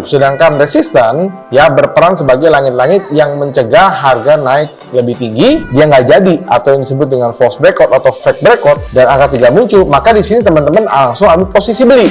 sedangkan resisten ya berperan sebagai langit-langit yang mencegah harga naik lebih tinggi, dia nggak jadi atau yang disebut dengan false breakout atau fake breakout dan angka 3 muncul, maka di sini teman-teman langsung ambil posisi beli.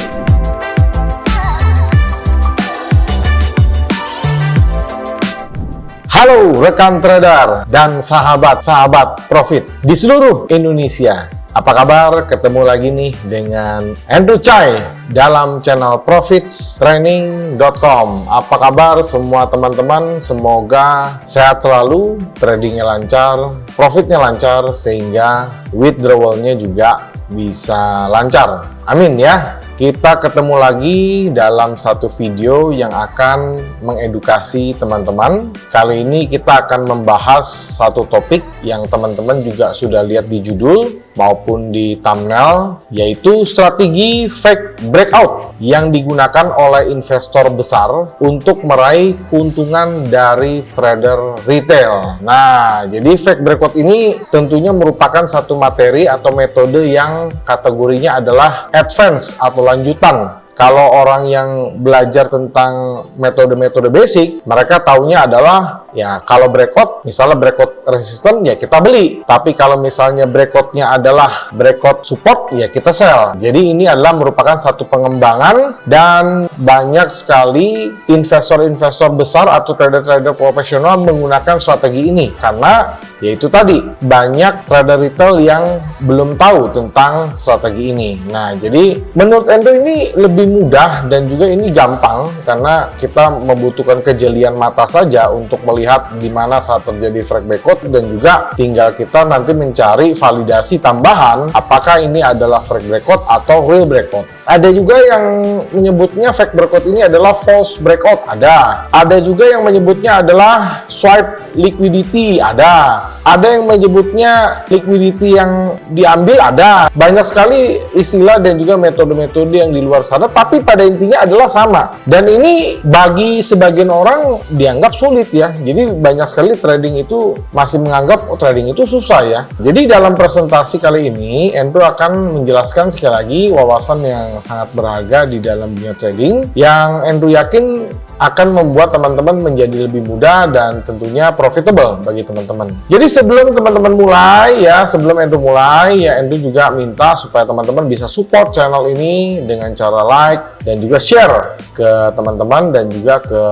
Halo rekan trader dan sahabat-sahabat profit di seluruh Indonesia. Apa kabar? Ketemu lagi nih dengan Andrew Chai dalam channel profitstraining.com. Apa kabar semua teman-teman? Semoga sehat selalu, tradingnya lancar, profitnya lancar, sehingga withdrawalnya juga bisa lancar. Amin ya. Kita ketemu lagi dalam satu video yang akan mengedukasi teman-teman. Kali ini kita akan membahas satu topik yang teman-teman juga sudah lihat di judul maupun di thumbnail, yaitu strategi fake breakout yang digunakan oleh investor besar untuk meraih keuntungan dari trader retail. Nah, jadi fake breakout ini tentunya merupakan satu materi atau metode yang kategorinya adalah advance atau lanjutan. Kalau orang yang belajar tentang metode-metode basic, mereka taunya adalah ya kalau breakout, misalnya breakout resisten ya kita beli. Tapi kalau misalnya breakoutnya adalah breakout support ya kita sell. Jadi ini adalah merupakan satu pengembangan dan banyak sekali investor-investor besar atau trader-trader profesional menggunakan strategi ini karena yaitu tadi banyak trader retail yang belum tahu tentang strategi ini. Nah, jadi menurut Andrew ini lebih mudah dan juga ini gampang karena kita membutuhkan kejelian mata saja untuk melihat di mana saat terjadi fake breakout dan juga tinggal kita nanti mencari validasi tambahan apakah ini adalah fake breakout atau real breakout. Ada juga yang menyebutnya fake breakout ini adalah false breakout, ada juga yang menyebutnya adalah swipe liquidity, ada yang menyebutnya liquidity yang diambil, ada banyak sekali istilah dan juga metode-metode yang di luar sana, tapi pada intinya adalah sama. Dan ini bagi sebagian orang dianggap sulit ya. Jadi banyak sekali trading itu masih menganggap trading itu susah ya. Jadi dalam presentasi kali ini Andrew akan menjelaskan sekali lagi wawasan yang sangat berharga di dalam dunia trading yang Andrew yakin akan membuat teman-teman menjadi lebih mudah dan tentunya profitable bagi teman-teman. Jadi sebelum teman-teman mulai ya, sebelum Andrew mulai ya, Andrew juga minta supaya teman-teman bisa support channel ini dengan cara like dan juga share ke teman-teman dan juga ke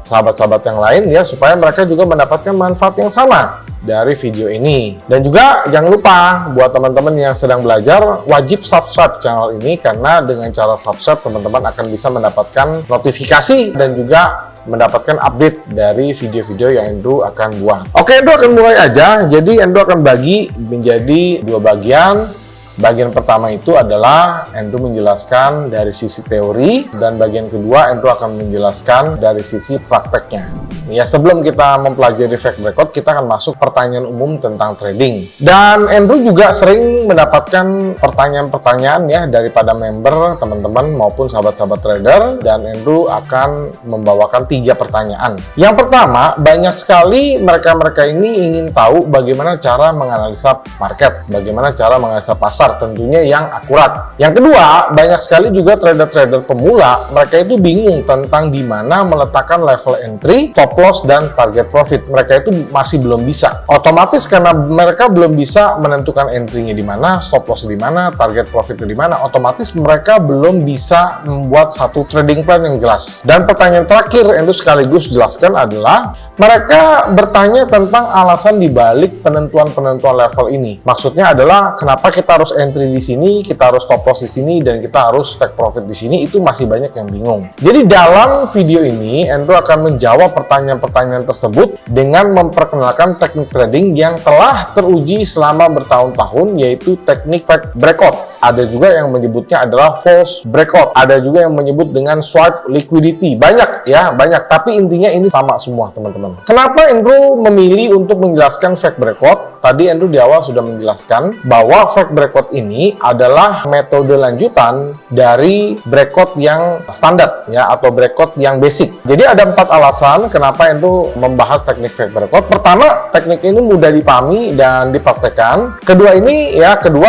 sahabat-sahabat yang lain ya, supaya mereka juga mendapatkan manfaat yang sama dari video ini. Dan juga jangan lupa buat teman-teman yang sedang belajar wajib subscribe channel ini karena dengan cara subscribe teman-teman akan bisa mendapatkan notifikasi dan juga mendapatkan update dari video-video yang Andrew akan buat. Oke, Andrew akan mulai aja. Jadi Andrew akan bagi menjadi dua bagian. Bagian pertama itu adalah Andrew menjelaskan dari sisi teori dan bagian kedua Andrew akan menjelaskan dari sisi prakteknya. Ya, sebelum kita mempelajari fake breakout, kita akan masuk pertanyaan umum tentang trading. Dan Andrew juga sering mendapatkan pertanyaan-pertanyaan ya daripada member teman-teman maupun sahabat-sahabat trader, dan Andrew akan membawakan 3 pertanyaan. Yang pertama, banyak sekali mereka-mereka ini ingin tahu bagaimana cara menganalisa market, bagaimana cara menganalisa pasar, tentunya yang akurat. Yang kedua, banyak sekali juga trader-trader pemula, mereka itu bingung tentang di mana meletakkan level entry, stop loss, dan target profit. Mereka itu masih belum bisa. Otomatis karena mereka belum bisa menentukan entry-nya di mana, stop loss di mana, target profit di mana, otomatis mereka belum bisa membuat satu trading plan yang jelas. Dan pertanyaan terakhir yang itu sekaligus jelaskan adalah mereka bertanya tentang alasan dibalik penentuan-penentuan level ini. Maksudnya adalah kenapa kita harus entry di sini, kita harus stop loss di sini, dan kita harus take profit di sini. Itu masih banyak yang bingung. Jadi dalam video ini Andrew akan menjawab pertanyaan-pertanyaan tersebut dengan memperkenalkan teknik trading yang telah teruji selama bertahun-tahun, yaitu teknik fake breakout. Ada juga yang menyebutnya adalah false breakout. Ada juga yang menyebut dengan swipe liquidity. Banyak ya, banyak. Tapi intinya ini sama semua teman-teman. Kenapa Andrew memilih untuk menjelaskan fake breakout? Tadi Andrew di awal sudah menjelaskan bahwa fake breakout ini adalah metode lanjutan dari breakout yang standar ya, atau breakout yang basic. Jadi ada 4 alasan kenapa kenapa Endo membahas teknik fake breakout. Pertama, teknik ini mudah dipahami dan dipraktekkan. Kedua,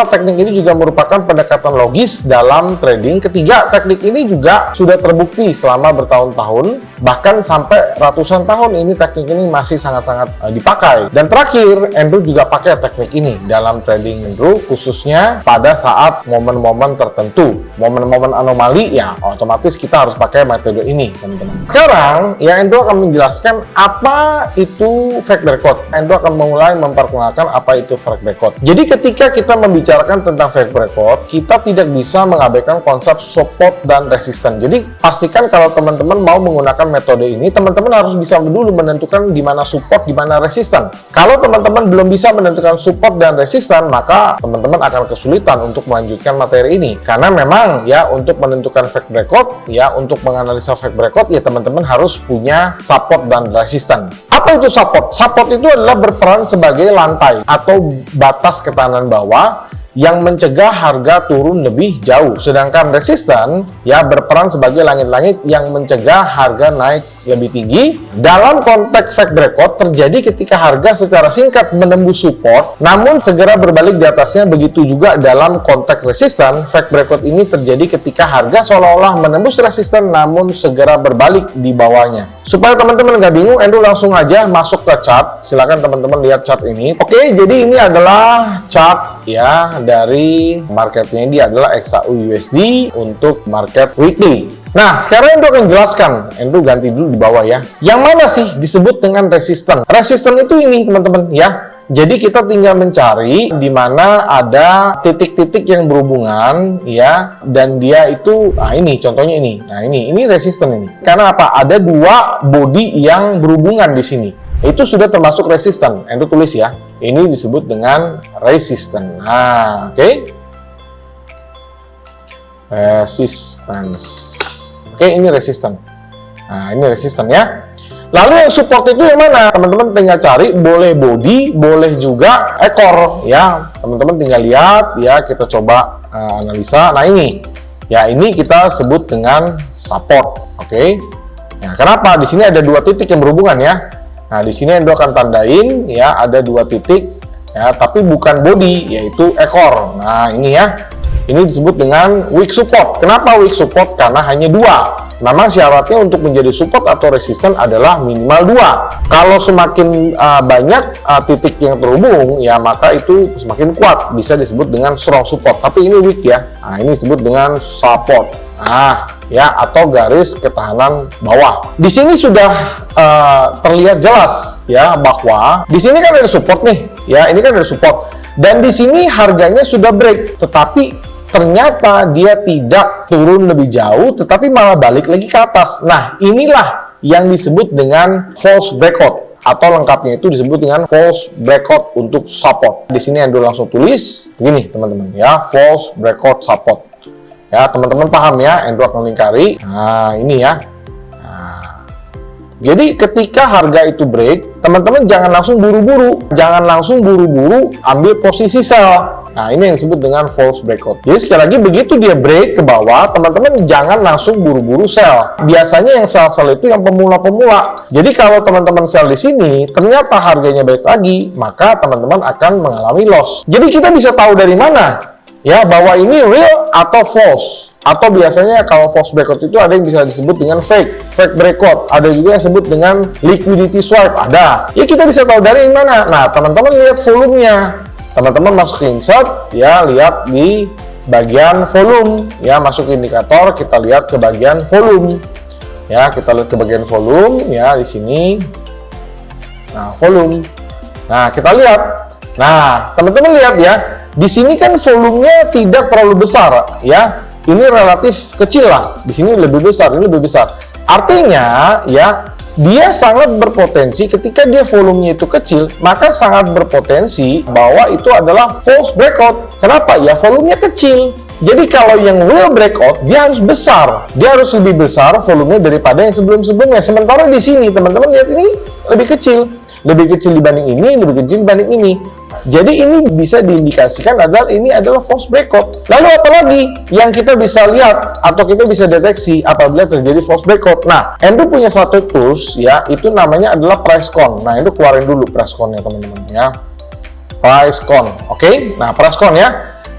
teknik ini juga merupakan pendekatan logis dalam trading. Ketiga, teknik ini juga sudah terbukti selama bertahun-tahun, bahkan sampai ratusan tahun ini teknik ini masih sangat-sangat dipakai. Dan terakhir, Endo juga pakai teknik ini dalam trading Endo, khususnya pada saat momen-momen tertentu, momen-momen anomali, ya otomatis kita harus pakai metode ini, teman-teman. Sekarang, ya Endo akan menjelaskan apa itu fake breakout. Endo akan mulai memperkenalkan apa itu fake breakout. Jadi ketika kita membicarakan tentang fake breakout, kita tidak bisa mengabaikan konsep support dan resisten. Jadi pastikan kalau teman-teman mau menggunakan metode ini, teman-teman harus bisa dulu menentukan di mana support, di mana resisten. Kalau teman-teman belum bisa menentukan support dan resisten, maka teman-teman akan kesulitan untuk melanjutkan materi ini. Karena memang ya untuk menentukan fake breakout, ya untuk menganalisa fake breakout, ya teman-teman harus punya support dan resisten. Apa itu support? Support itu adalah berperan sebagai lantai atau batas ketahanan bawah yang mencegah harga turun lebih jauh. Sedangkan resisten ya berperan sebagai langit-langit yang mencegah harga naik lebih tinggi. Dalam konteks fake breakout terjadi ketika harga secara singkat menembus support namun segera berbalik di atasnya. Begitu juga dalam konteks resisten, fake breakout ini terjadi ketika harga seolah-olah menembus resisten namun segera berbalik di bawahnya. Supaya teman-teman nggak bingung, Endo langsung aja masuk ke chart. Silakan teman-teman lihat chart ini. Oke, jadi ini adalah chart ya dari marketnya. Ini adalah XAU USD untuk market weekly. Nah, sekarang Endo akan jelaskan. Endo ganti dulu di bawah ya. Yang mana sih disebut dengan resisten? Resisten itu ini teman-teman ya. Jadi kita tinggal mencari di mana ada titik-titik yang berhubungan ya, dan dia itu, nah ini contohnya ini. Nah ini resisten ini. Karena apa? Ada dua body yang berhubungan di sini. Itu sudah termasuk resisten. Endo tulis ya. Ini disebut dengan resisten. Nah, oke. Resistance. Oke, ini resisten. Nah, ini resisten ya. Lalu yang support itu yang mana? Teman-teman tinggal cari, boleh body, boleh juga ekor ya. Teman-teman tinggal lihat ya, kita coba analisa. Nah ini, ya ini kita sebut dengan support. Oke. Nah, kenapa? Di sini ada dua titik yang berhubungan ya. Nah, di sini Endo akan tandain ya, ada dua titik ya, tapi bukan body, yaitu ekor. Nah, ini ya. Ini disebut dengan weak support. Kenapa weak support? Karena hanya dua. Memang syaratnya untuk menjadi support atau resisten adalah minimal dua. Kalau semakin banyak titik yang terhubung, ya maka itu semakin kuat. Bisa disebut dengan strong support. Tapi ini weak ya. Nah, ini disebut dengan support. Nah, ya atau garis ketahanan bawah. Di sini sudah terlihat jelas ya bahwa di sini kan ada support nih. Ya, ini kan ada support. Dan di sini harganya sudah break, tetapi ternyata dia tidak turun lebih jauh, tetapi malah balik lagi ke atas. Nah, inilah yang disebut dengan false breakout, atau lengkapnya itu disebut dengan false breakout untuk support. Di sini Endo langsung tulis begini, teman-teman ya, false breakout support. Ya, teman-teman paham ya, Endo akan lingkari. Nah, ini ya. Nah, jadi ketika harga itu break, teman-teman jangan langsung buru-buru, ambil posisi sell. Nah, ini yang disebut dengan false breakout. Jadi sekali lagi, begitu dia break ke bawah, teman-teman jangan langsung buru-buru sell. Biasanya yang sell-sell itu yang pemula-pemula. Jadi kalau teman-teman sell di sini, ternyata harganya balik lagi, maka teman-teman akan mengalami loss. Jadi kita bisa tahu dari mana ya bahwa ini real atau false. Atau biasanya kalau false breakout itu ada yang bisa disebut dengan fake breakout. Ada juga yang disebut dengan liquidity swipe, ada. Ya kita bisa tahu dari mana. Nah, teman-teman lihat volumenya. Teman-teman masuk ke insert ya, lihat di bagian volume ya, masuk ke indikator, kita lihat ke bagian volume ya, kita lihat ke bagian volume ya di sini. Nah, volume. Nah, kita lihat. Nah, teman-teman lihat ya, di sini kan volumenya tidak terlalu besar ya. Ini relatif kecil lah. Di sini lebih besar, ini lebih besar. Artinya ya, dia sangat berpotensi ketika dia volumenya itu kecil, maka sangat berpotensi bahwa itu adalah false breakout. Kenapa? Ya volumenya kecil. Jadi kalau yang real breakout, dia harus besar. Dia harus lebih besar volumenya daripada yang sebelum-sebelumnya. Sementara di sini, teman-teman lihat ini lebih kecil. Lebih kecil dibanding ini, lebih kecil dibanding ini. Jadi ini bisa diindikasikan adalah ini adalah false breakout. Lalu apa lagi yang kita bisa lihat atau kita bisa deteksi apabila terjadi false breakout? Nah, Endo punya satu tools ya, itu namanya adalah PriceCon. Nah, Endo keluarin dulu PriceCon-nya teman-teman ya. PriceCon, oke? Nah, PriceCon ya.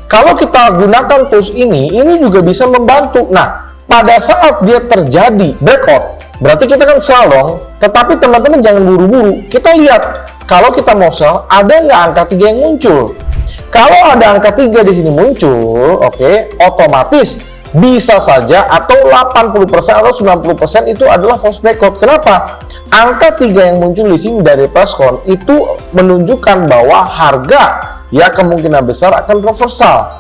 Kalau kita gunakan tools ini juga bisa membantu. Nah, pada saat dia terjadi breakout, berarti kita kan sell dong. Tetapi teman-teman jangan buru-buru. Kita lihat, kalau kita mau sell, ada nggak angka 3 yang muncul? Kalau ada angka 3 di sini muncul, oke, otomatis bisa saja atau 80% atau 90% itu adalah false breakout. Kenapa? Angka 3 yang muncul di sini dari PriceCon itu menunjukkan bahwa harga ya kemungkinan besar akan reversal.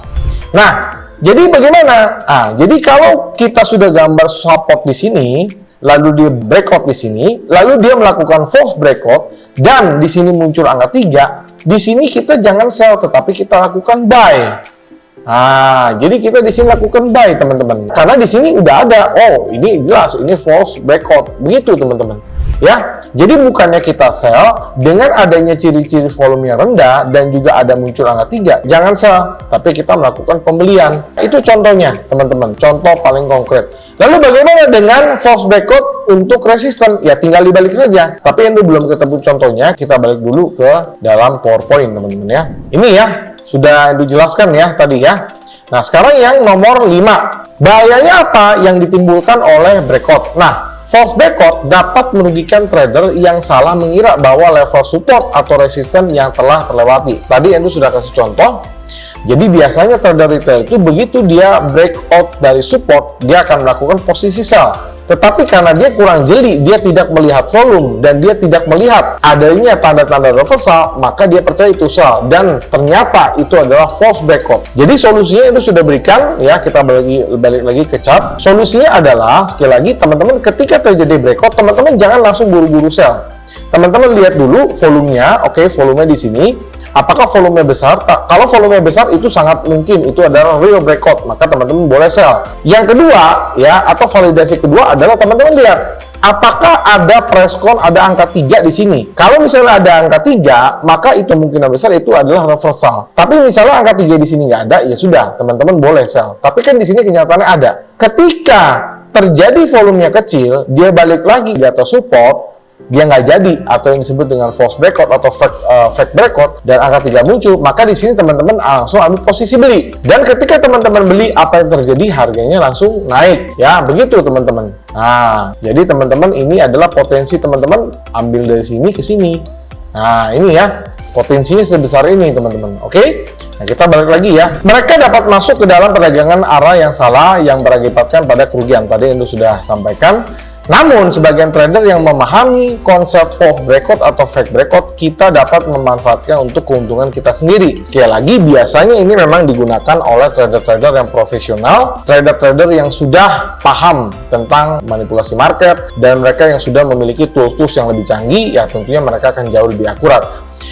Nah, jadi bagaimana? Jadi kalau kita sudah gambar support di sini, lalu dia breakout di sini, lalu dia melakukan false breakout, dan di sini muncul angka 3, di sini kita jangan sell, tetapi kita lakukan buy. Jadi kita di sini lakukan buy, teman-teman. Karena di sini udah ada, oh ini jelas, ini false breakout. Begitu, teman-teman. Ya, jadi bukannya kita sell dengan adanya ciri-ciri volume yang rendah dan juga ada muncul angka 3, jangan sell, tapi kita melakukan pembelian. Itu contohnya, teman-teman, contoh paling konkret. Lalu bagaimana dengan false breakout untuk resisten? Ya tinggal dibalik saja. Tapi Endo belum ketemu contohnya, kita balik dulu ke dalam PowerPoint, teman-teman ya. Ini ya, sudah Endo jelaskan ya tadi ya. Nah, sekarang yang nomor 5. Bahayanya apa yang ditimbulkan oleh breakout? Nah, false breakout dapat merugikan trader yang salah mengira bahwa level support atau resisten yang telah terlewati. Tadi Endo sudah kasih contoh. Jadi biasanya trader retail itu begitu dia breakout dari support, dia akan melakukan posisi sell. Tetapi karena dia kurang jeli, dia tidak melihat volume dan dia tidak melihat adanya tanda-tanda reversal, maka dia percaya itu sell dan ternyata itu adalah false breakout. Jadi solusinya itu sudah berikan ya, kita balik lagi ke chart. Solusinya adalah sekali lagi teman-teman, ketika terjadi breakout, teman-teman jangan langsung buru-buru sell. Teman-teman lihat dulu volumenya, oke, volumenya di sini. Apakah volume besar? Kalau volume besar itu sangat mungkin itu adalah real breakout, maka teman-teman boleh sell. Yang kedua ya, atau validasi kedua adalah teman-teman lihat apakah ada PriceCon, ada angka 3 di sini. Kalau misalnya ada angka 3, maka itu kemungkinan besar itu adalah reversal. Tapi misalnya angka 3 di sini nggak ada, ya sudah, teman-teman boleh sell. Tapi kan di sini kenyataannya ada. Ketika terjadi volumenya kecil, dia balik lagi di atas support, dia nggak jadi atau yang disebut dengan false breakout atau fake breakout dan angka 3 muncul, maka di sini teman-teman langsung ambil posisi beli. Dan ketika teman-teman beli, apa yang terjadi? Harganya langsung naik. Ya, begitu teman-teman. Nah, jadi teman-teman ini adalah potensi teman-teman ambil dari sini ke sini. Nah, ini ya, potensinya sebesar ini teman-teman. Oke? Nah, kita balik lagi ya. Mereka dapat masuk ke dalam perdagangan arah yang salah yang berakibatkan pada kerugian. Tadi Endo sudah sampaikan. Namun, sebagian trader yang memahami konsep false breakout atau fake breakout, kita dapat memanfaatkan untuk keuntungan kita sendiri. Sekali lagi, biasanya ini memang digunakan oleh trader-trader yang profesional, trader-trader yang sudah paham tentang manipulasi market, dan mereka yang sudah memiliki tools-tools yang lebih canggih, ya tentunya mereka akan jauh lebih akurat.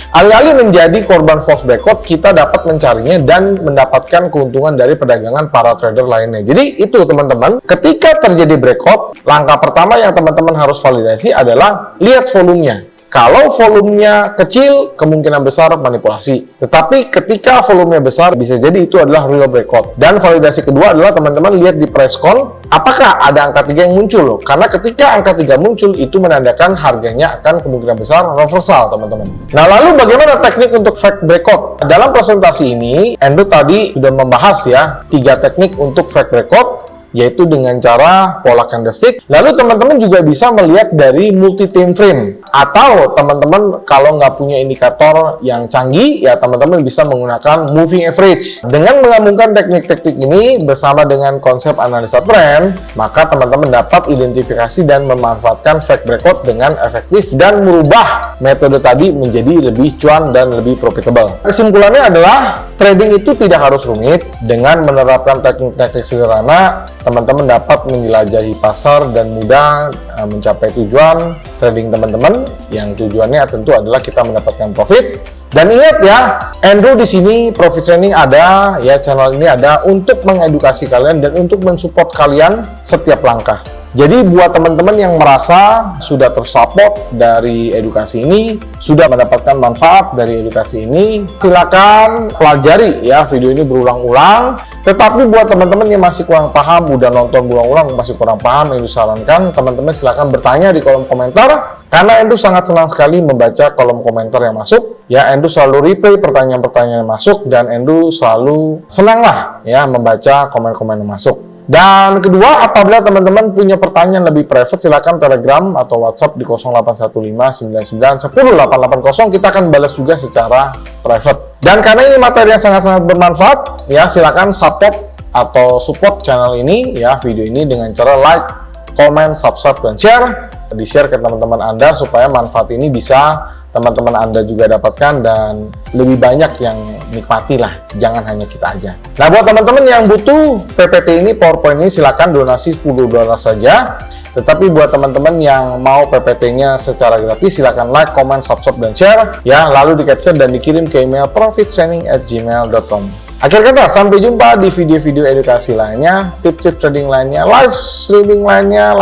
Alih-alih menjadi korban false breakout, kita dapat mencarinya dan mendapatkan keuntungan dari perdagangan para trader lainnya. Jadi itu teman-teman, ketika terjadi breakout, langkah pertama yang teman-teman harus validasi adalah lihat volumenya. Kalau volumenya kecil, kemungkinan besar manipulasi. Tetapi ketika volumenya besar, bisa jadi itu adalah real breakout. Dan validasi kedua adalah teman-teman lihat di PriceCon, apakah ada angka 3 yang muncul loh. Karena ketika angka 3 muncul, itu menandakan harganya akan kemungkinan besar reversal, teman-teman. Nah, lalu bagaimana teknik untuk fake breakout? Dalam presentasi ini, Endo tadi sudah membahas ya 3 teknik untuk fake breakout, yaitu dengan cara pola candlestick. Lalu teman-teman juga bisa melihat dari multi time frame, atau teman-teman kalau nggak punya indikator yang canggih, ya teman-teman bisa menggunakan moving average. Dengan menggabungkan teknik-teknik ini bersama dengan konsep analisa tren, maka teman-teman dapat identifikasi dan memanfaatkan fake breakout dengan efektif dan merubah metode tadi menjadi lebih cuan dan lebih profitable. Kesimpulannya adalah trading itu tidak harus rumit. Dengan menerapkan teknik-teknik sederhana, teman-teman dapat menjelajahi pasar dan mudah mencapai tujuan trading teman-teman, yang tujuannya tentu adalah kita mendapatkan profit. Dan ingat ya, Andrew di sini Profit Training ada ya, channel ini ada untuk mengedukasi kalian dan untuk mensupport kalian setiap langkah. Jadi buat teman-teman yang merasa sudah tersupport dari edukasi ini, sudah mendapatkan manfaat dari edukasi ini, silakan pelajari ya video ini berulang-ulang. Tetapi buat teman-teman yang masih kurang paham, udah nonton berulang-ulang masih kurang paham, Endu sarankan teman-teman silakan bertanya di kolom komentar. Karena Endu sangat senang sekali membaca kolom komentar yang masuk. Ya, Endu selalu replay pertanyaan-pertanyaan yang masuk dan Endu selalu senang lah ya membaca komen-komen yang masuk. Dan kedua, apabila teman-teman punya pertanyaan lebih private, silakan Telegram atau WhatsApp di 081599108880. Kita akan balas juga secara private. Dan karena ini materi yang sangat-sangat bermanfaat, ya silakan support channel ini, ya video ini dengan cara like, comment, subscribe, dan share. Di-share ke teman-teman Anda supaya manfaat ini bisa teman-teman Anda juga dapatkan dan lebih banyak yang nikmati lah, jangan hanya kita aja. Nah, buat teman-teman yang butuh PPT ini, PowerPoint ini, silakan donasi $10 saja. Tetapi buat teman-teman yang mau PPT-nya secara gratis, silakan like, comment, subscribe, dan share ya, lalu di-capture dan dikirim ke email profittraining@gmail.com. Akhir kata, sampai jumpa di video-video edukasi lainnya, tips-tips trading lainnya, live streaming lainnya,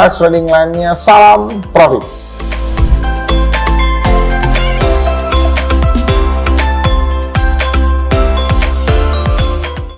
salam profits.